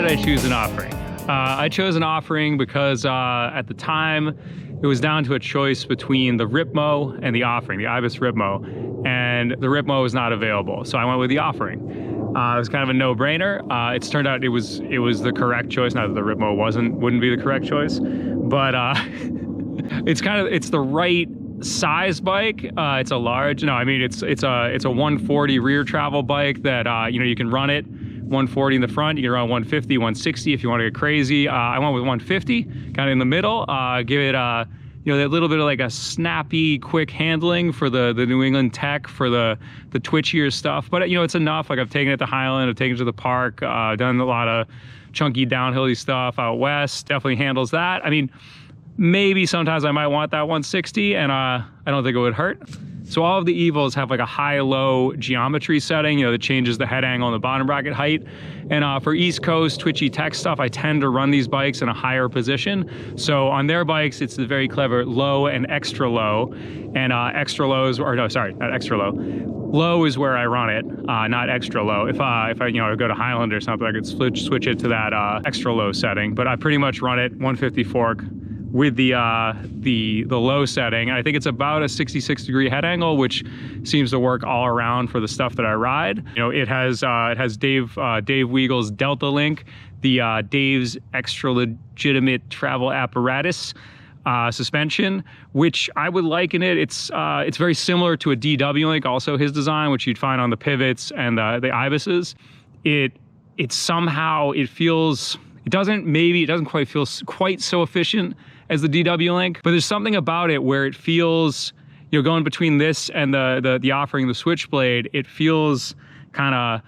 did I choose an offering? I chose an offering because at the time it was down to a choice between the Ripmo and the offering, the Ibis Ripmo, and the Ripmo was not available, so I went with the offering. It was kind of a no-brainer. It's turned out it was the correct choice. Not that the Ripmo wouldn't be the correct choice, but it's the right size bike. It's a large. No, I mean it's a 140 rear travel bike that you can run it 140 in the front. You can run 150, 160 if you want to get crazy. I went with 150, kind of in the middle. Give it that little bit of like a snappy, quick handling for the New England tech, for the twitchier stuff. But it's enough. Like I've taken it to Highland, I've taken it to the park, done a lot of chunky downhilly stuff out west. Definitely handles that. I mean, maybe sometimes I might want that 160, and I don't think it would hurt. So all of the Evils have like a high-low geometry setting, that changes the head angle and the bottom bracket height. And for East Coast twitchy tech stuff, I tend to run these bikes in a higher position. So on their bikes, it's the very clever low and extra low. And extra lows, or no, sorry, not extra low. Low is where I run it, not extra low. If I go to Highland or something, I could switch it to that extra low setting. But I pretty much run it 150 fork with the low setting. I think it's about a 66-degree head angle, which seems to work all around for the stuff that I ride. It has Dave Weagle's Delta Link, the Dave's Extra Legitimate Travel Apparatus suspension, which I would liken it. It's very similar to a DW Link, also his design, which you'd find on the Pivots and the Ibises. It doesn't quite feel quite so efficient as the DW Link, but there's something about it where it feels, going between this and the offering, the Switchblade, it feels kind of,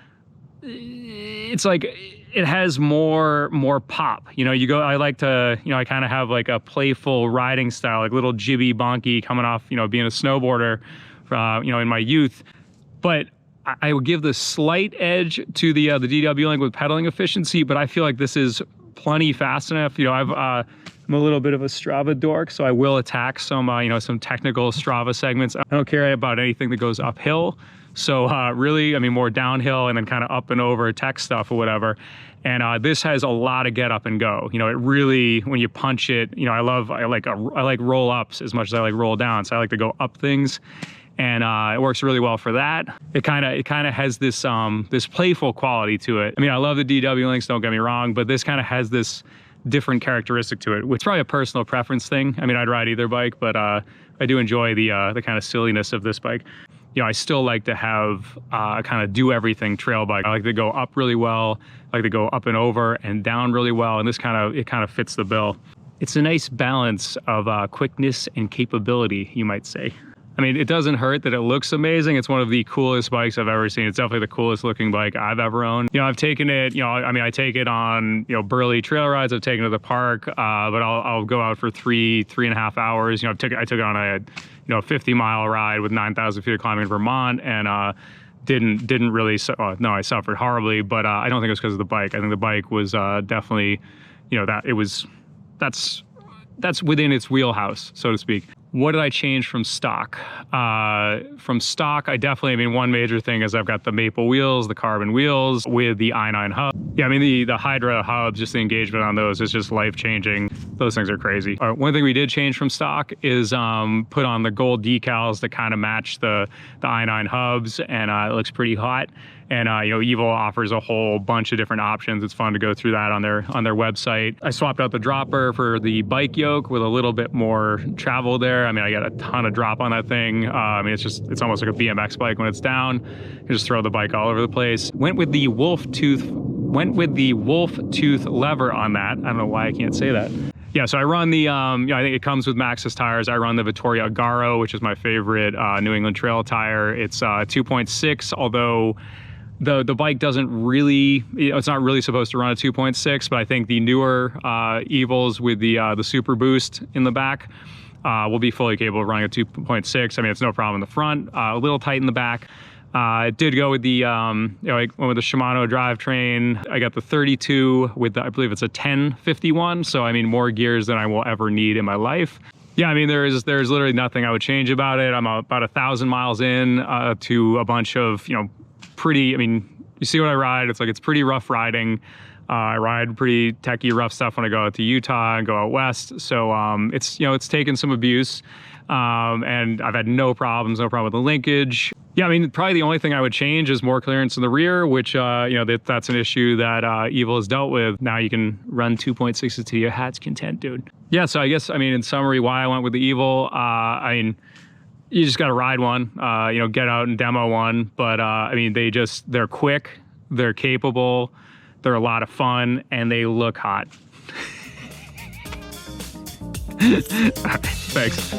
it's like it has more pop. I like to, I kind of have like a playful riding style, like little jibby bonky coming off, being a snowboarder, in my youth. But I would give the slight edge to the DW Link with pedaling efficiency, but I feel like this is plenty fast enough. I'm a little bit of a Strava dork, so I will attack some technical Strava segments. I don't care about anything that goes uphill. So really, more downhill and then kind of up and over tech stuff or whatever. And this has a lot of get up and go. It really, when you punch it, I like roll ups as much as I like roll down. So I like to go up things. And it works really well for that. It kind of has this this playful quality to it. I love the DW Links, don't get me wrong, but this kind of has this different characteristic to it, which is probably a personal preference thing. I'd ride either bike, but I do enjoy the kind of silliness of this bike. I still like to have kind of do everything trail bike. I like to go up really well, I like to go up and over and down really well, and this kind of fits the bill. It's a nice balance of quickness and capability, you might say. It doesn't hurt that it looks amazing. It's one of the coolest bikes I've ever seen. It's definitely the coolest looking bike I've ever owned. I've taken it, I take it on, burly trail rides. I've taken it to the park, but I'll go out for 3.5 hours. I took it on a, 50-mile ride with 9,000 feet of climbing in Vermont, and didn't really, no, I suffered horribly, but I don't think it was because of the bike. I think the bike was definitely, that's within its wheelhouse, so to speak. What did I change from stock? From stock, I definitely, one major thing is I've got the maple wheels, the carbon wheels with the i9 hub. Yeah, the Hydra hubs, just the engagement on those is just life-changing. Those things are crazy. One thing we did change from stock is put on the gold decals that kind of match the i9 hubs, and it looks pretty hot. And Evil offers a whole bunch of different options. It's fun to go through that on their website. I swapped out the dropper for the bike yoke with a little bit more travel there. I got a ton of drop on that thing. It's almost like a BMX bike when it's down. You just throw the bike all over the place. Went with the wolf tooth lever on that. I don't know why I can't say that. Yeah, so I run the, I think it comes with Maxxis tires. I run the Vittoria Agaro, which is my favorite New England trail tire. It's 2.6, although the bike doesn't really, it's not really supposed to run a 2.6, but I think the newer Evils with the Super Boost in the back will be fully capable of running a 2.6. It's no problem in the front, a little tight in the back. It did go with the, I went with the Shimano drivetrain. I got the 32 with the, I believe it's a 1051. So more gears than I will ever need in my life. Yeah, there's literally nothing I would change about it. I'm about 1,000 miles in to a bunch of, pretty, you see what I ride. It's pretty rough riding. I ride pretty techie, rough stuff when I go out to Utah and go out west. So it's, you know, it's taken some abuse, and I've had no problem with the linkage. Yeah, I mean, probably the only thing I would change is more clearance in the rear, which, you know, that's an issue that Evil has dealt with. Now you can run 2.6s to your heart's content, dude. Yeah, so I guess, I mean, in summary, why I went with the Evil, I mean, you just got to ride one, you know, get out and demo one. But I mean, they're quick, they're capable, they're a lot of fun, and they look hot. All right, thanks.